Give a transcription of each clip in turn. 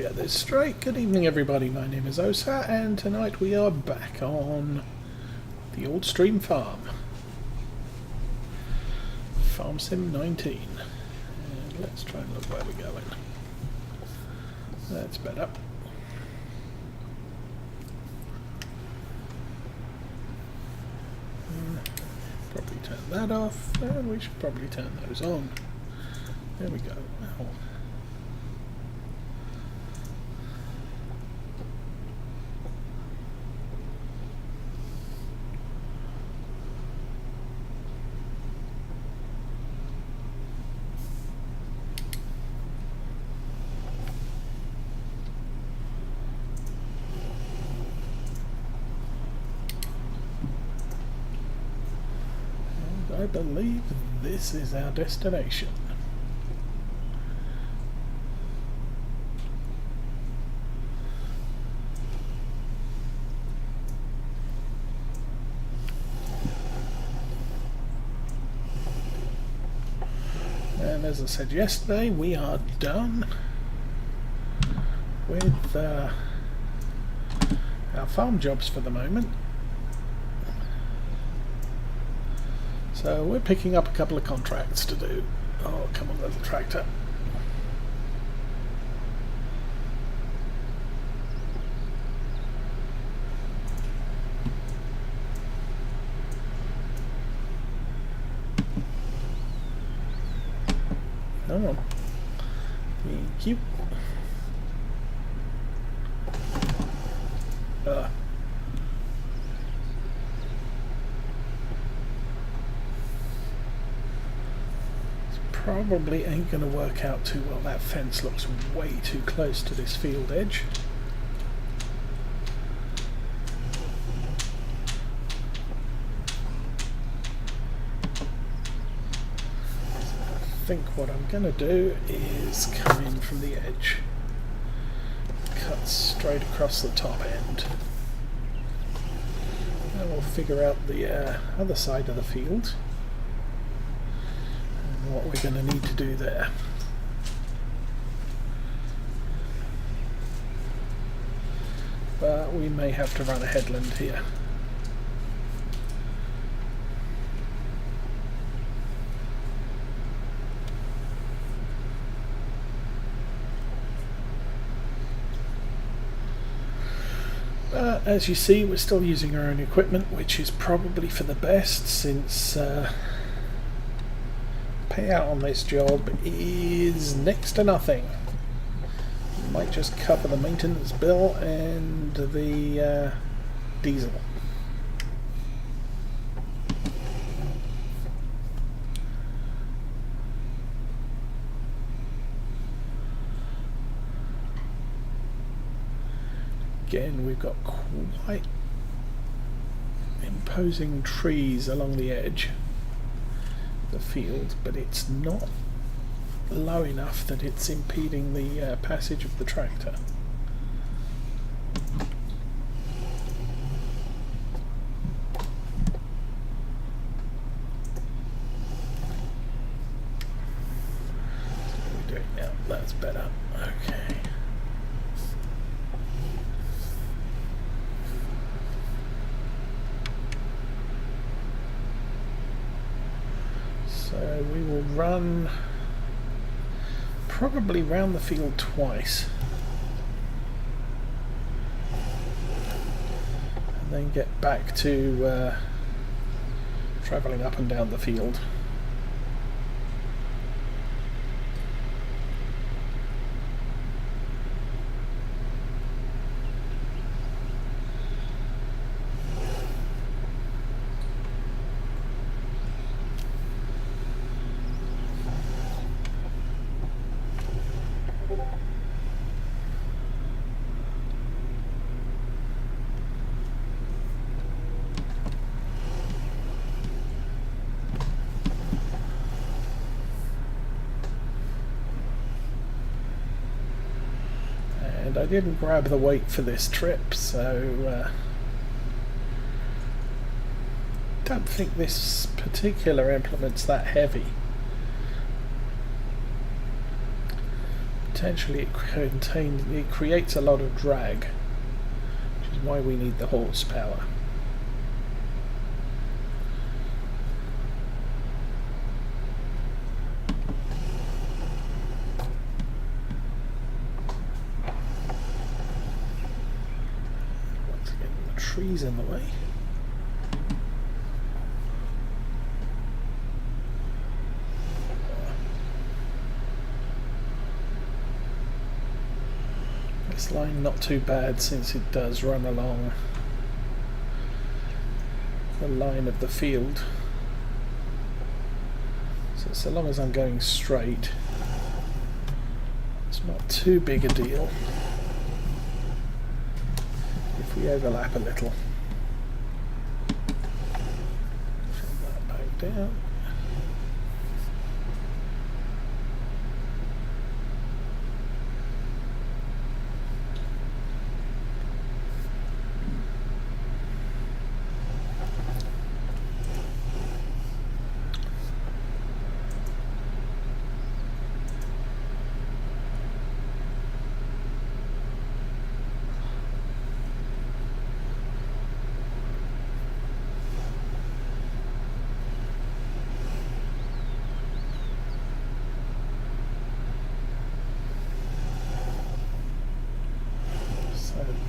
get this straight. Good evening, everybody. My name is Osa, and tonight we are back on the Old Stream Farm. Farm Sim 19. And let's try and look where we're going. That's better. Probably turn that off, and we should probably turn those on. There we go. Ow. I believe this is our destination. And as I said yesterday, we are done with our farm jobs for the moment. So we're picking up a couple of contracts to do. Oh, come on, little tractor. Come on. Thank you. Probably ain't going to work out too well. That fence looks way too close to this field edge. I think what I'm going to do is come in from the edge, cut straight across the top end, and we'll figure out the other side of the field. What we're going to need to do there. But we may have to run a headland here. But as you see, we're still using our own equipment, which is probably for the best, since payout on this job is next to nothing. Might just cover the maintenance bill and the diesel. Again, we've got quite imposing trees along the edge the field, but it's not low enough that it's impeding the passage of the tractor. What are we doing now? That's better. Okay. So we will run probably round the field twice and then get back to travelling up and down the field. I didn't grab the weight for this trip, so don't think this particular implement's that heavy. potentially it creates a lot of drag, which is why we need the horsepower. Once again, the trees in the way. This line not too bad since it does run along the line of the field. So long as I'm going straight, it's not too big a deal if we overlap a little. Turn that back down.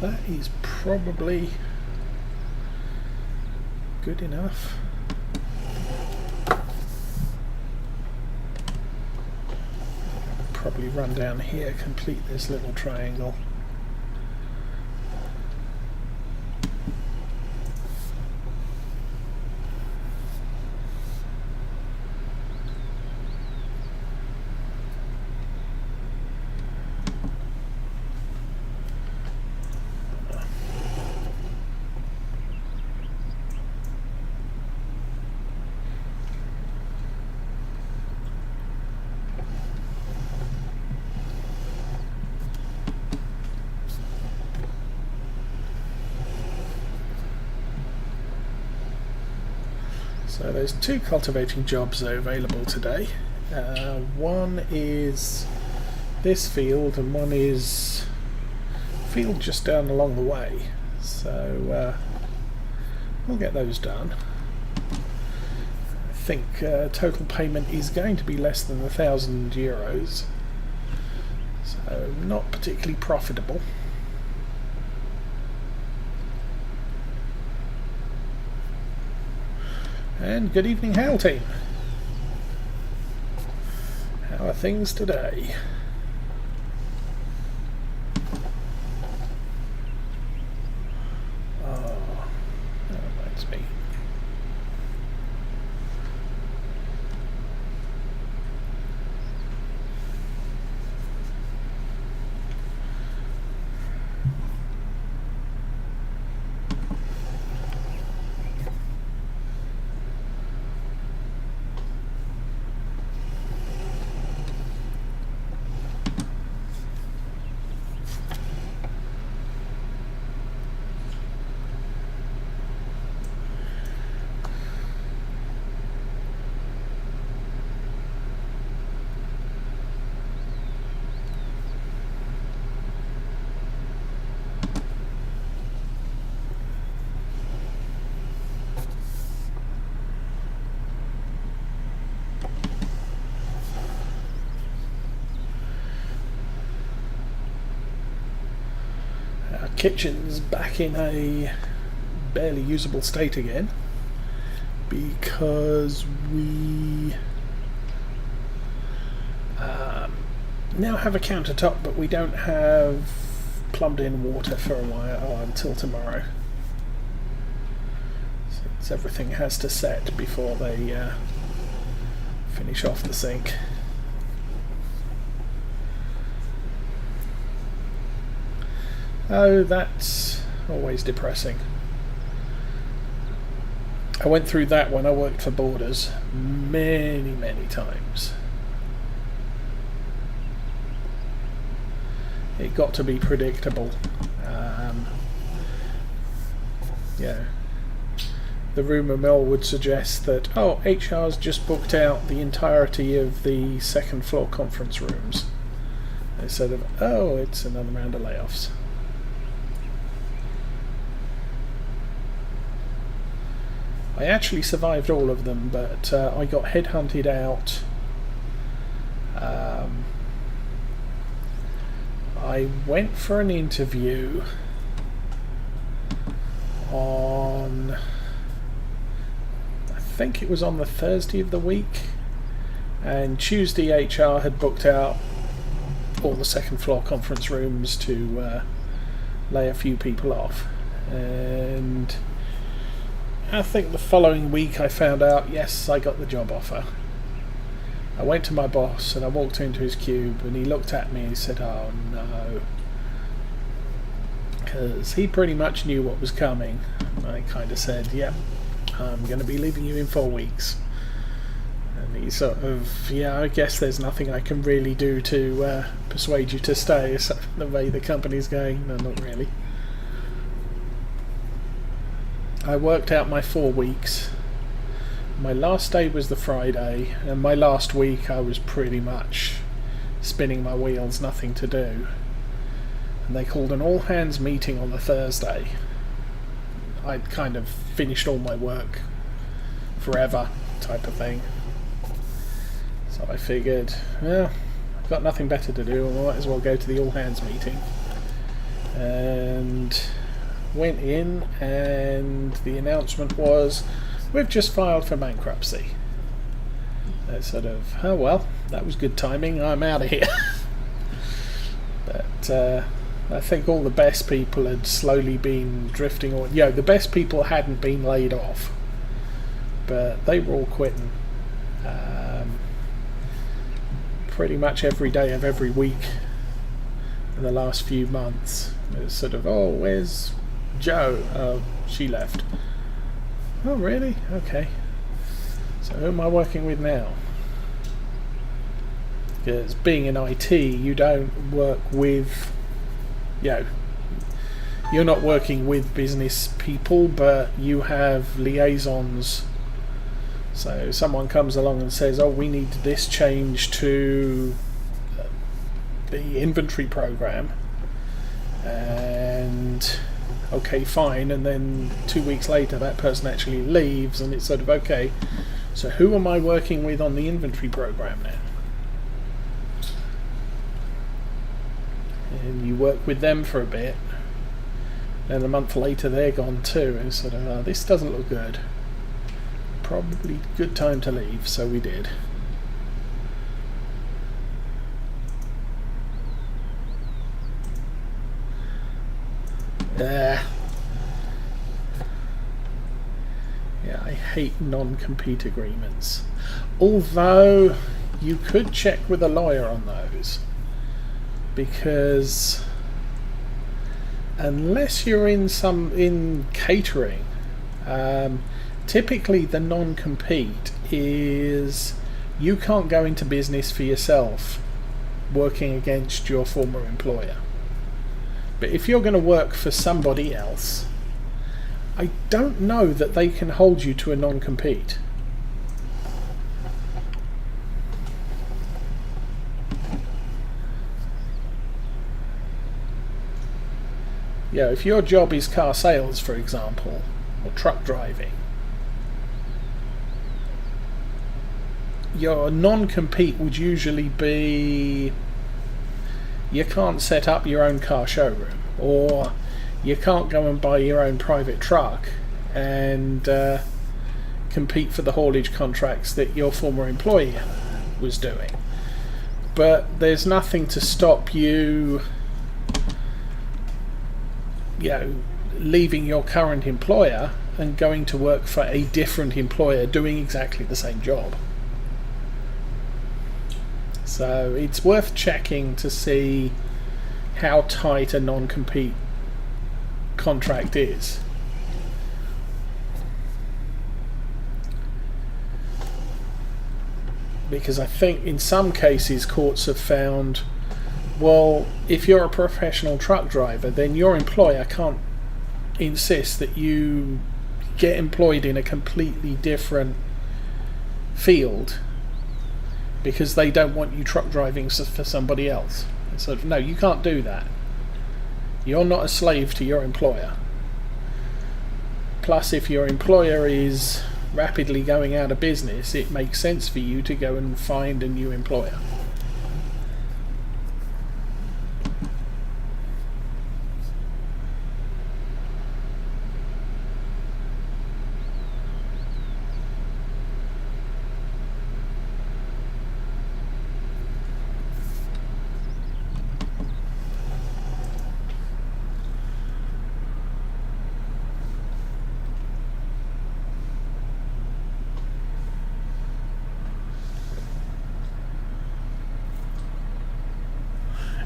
That is probably good enough. Probably run down here, complete this little triangle. So there's two cultivating jobs available today. One is this field and one is a field just down along the way. So we'll get those done. I think total payment is going to be less than €1,000, so not particularly profitable. And good evening, Hal team. How are things today? Oh, that reminds me. Kitchen's back in a barely usable state again because we now have a countertop, but we don't have plumbed in water for a while until tomorrow. Since everything has to set before they finish off the sink. Oh, that's always depressing. I went through that when I worked for Borders many times. It got to be predictable. Yeah. The rumour mill would suggest that, oh, HR's just booked out the entirety of the second floor conference rooms. They sort of, oh, it's another round of layoffs. I actually survived all of them, but I got headhunted out. I went for an interview on, I think it was on the Thursday of the week, and Tuesday HR had booked out all the second floor conference rooms to lay a few people off, and I think the following week I found out, yes, I got the job offer. I went to my boss and I walked into his cube and he looked at me and he said, oh no, because he pretty much knew what was coming. I kind of said, yep, I'm going to be leaving you in 4 weeks. And he sort of, yeah, I guess there's nothing I can really do to persuade you to stay. So the way the company's going, no, not really. I worked out my 4 weeks. My last day was the Friday, and my last week I was pretty much spinning my wheels, nothing to do. And they called an all-hands meeting on the Thursday. I'd kind of finished all my work forever, type of thing. So I figured, well, I've got nothing better to do, I might as well go to the all-hands meeting. And went in, and the announcement was, we've just filed for bankruptcy. That's sort of, oh well, that was good timing, I'm out of here. But I think all the best people had slowly been drifting on. Yeah, the best people hadn't been laid off, but they were all quitting. Pretty much every day of every week in the last few months, it was sort of, oh, where's Jo? Oh, she left. Oh, really? Okay. So who am I working with now? Because being in IT, you don't work with, you're not working with business people, but you have liaisons. So someone comes along and says, oh, we need this change to the inventory program. And okay, fine, and then 2 weeks later that person actually leaves, and it's sort of, okay, so who am I working with on the inventory program now? And you work with them for a bit, and a month later they're gone too, and it's sort of, oh, this doesn't look good. Probably good time to leave, so we did. Yeah, I hate non-compete agreements. Although you could check with a lawyer on those, because unless you're in catering, typically the non-compete is you can't go into business for yourself working against your former employer. But if you're going to work for somebody else, I don't know that they can hold you to a non-compete. Yeah, if your job is car sales, for example, or truck driving, your non-compete would usually be you can't set up your own car showroom, or you can't go and buy your own private truck and compete for the haulage contracts that your former employer was doing. But there's nothing to stop you, leaving your current employer and going to work for a different employer doing exactly the same job. So it's worth checking to see how tight a non-compete contract is. Because I think in some cases courts have found, well, if you're a professional truck driver, then your employer can't insist that you get employed in a completely different field because they don't want you truck driving for somebody else. So no, you can't do that. You're not a slave to your employer. Plus, if your employer is rapidly going out of business, it makes sense for you to go and find a new employer.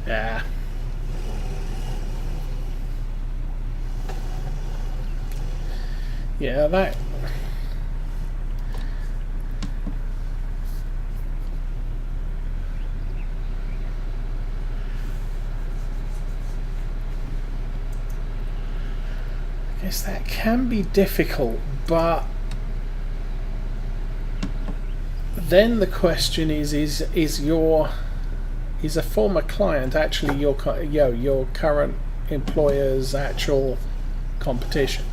Yeah. Yeah, that. I guess that can be difficult, but then the question is a former client actually your current employer's actual competition?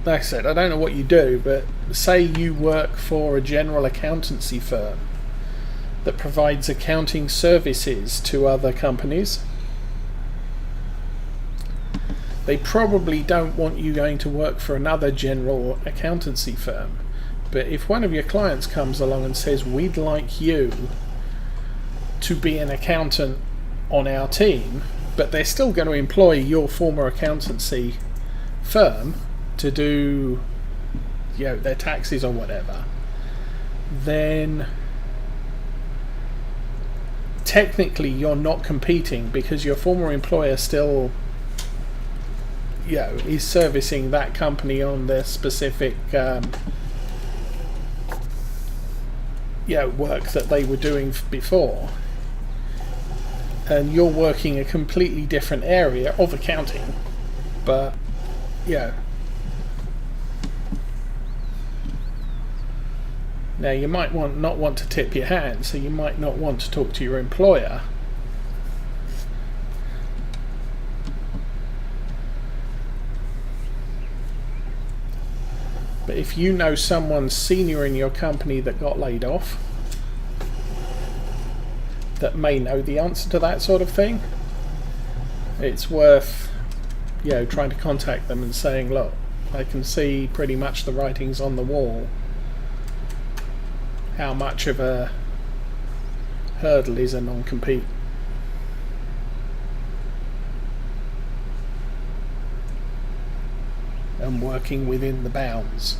Like I said, I don't know what you do, but say you work for a general accountancy firm that provides accounting services to other companies. They probably don't want you going to work for another general accountancy firm. But if one of your clients comes along and says, we'd like you to be an accountant on our team, but they're still going to employ your former accountancy firm to do their taxes or whatever, then technically you're not competing, because your former employer still is servicing that company on their specific work that they were doing before, and you're working a completely different area of accounting. But now you might not want to tip your hand, so you might not want to talk to your employer. But if you know someone senior in your company that got laid off, that may know the answer to that sort of thing, it's worth trying to contact them and saying, look, I can see pretty much the writings on the wall. How much of a hurdle is a non-compete? And working within the bounds.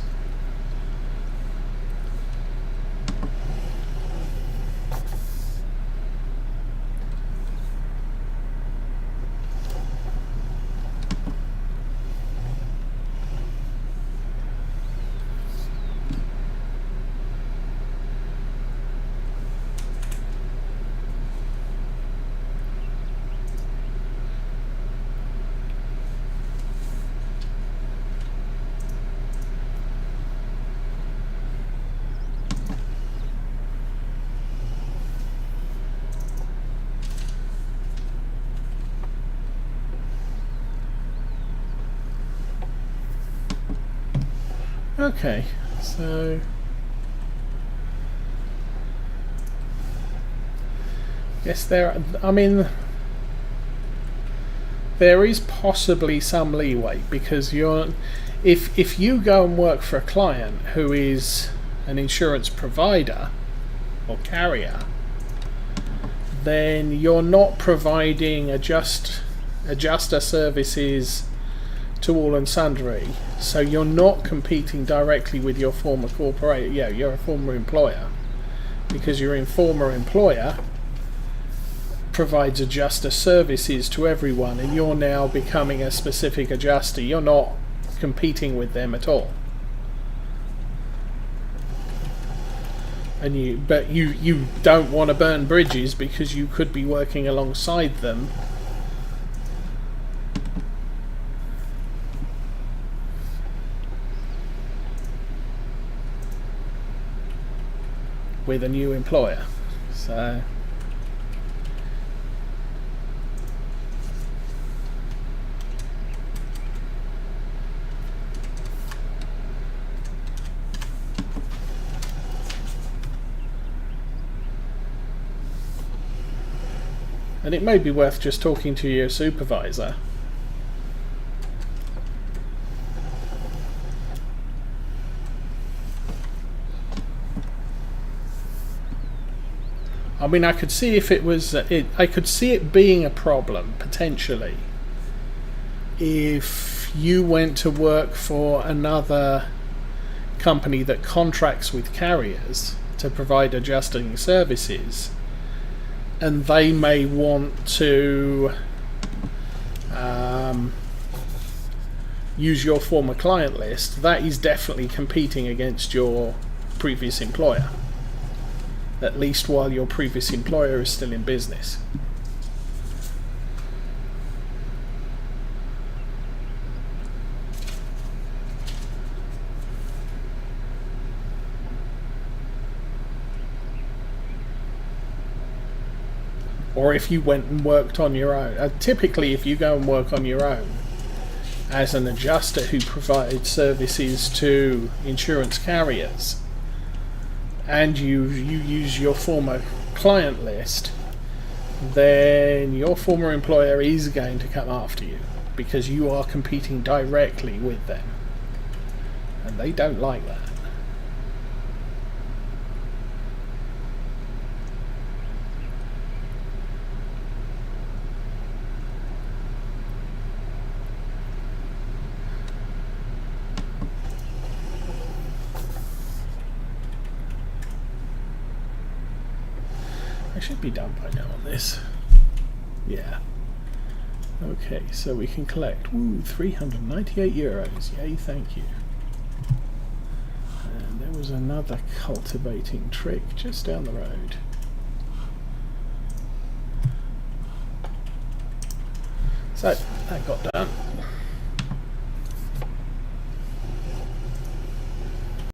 Okay, so yes, there is possibly some leeway, because if you go and work for a client who is an insurance provider or carrier, then you're not providing adjuster services to all and sundry, so you're not competing directly with your former your former employer, because your former employer provides adjuster services to everyone, and you're now becoming a specific adjuster. You're not competing with them at all. And but you don't want to burn bridges, because you could be working alongside them with a new employer. So and it may be worth just talking to your supervisor. I mean, I could see if it was. I could see it being a problem potentially if you went to work for another company that contracts with carriers to provide adjusting services, and they may want to use your former client list. That is definitely competing against your previous employer, at least while your previous employer is still in business. Or if you went and worked on your own. Typically, if you go and work on your own as an adjuster who provides services to insurance carriers, and you use your former client list, then your former employer is going to come after you because you are competing directly with them, and they don't like that. I should be done by now on this. Yeah. Okay, so we can collect 398 euros. Yay, thank you. And there was another cultivating trick just down the road. So that got done.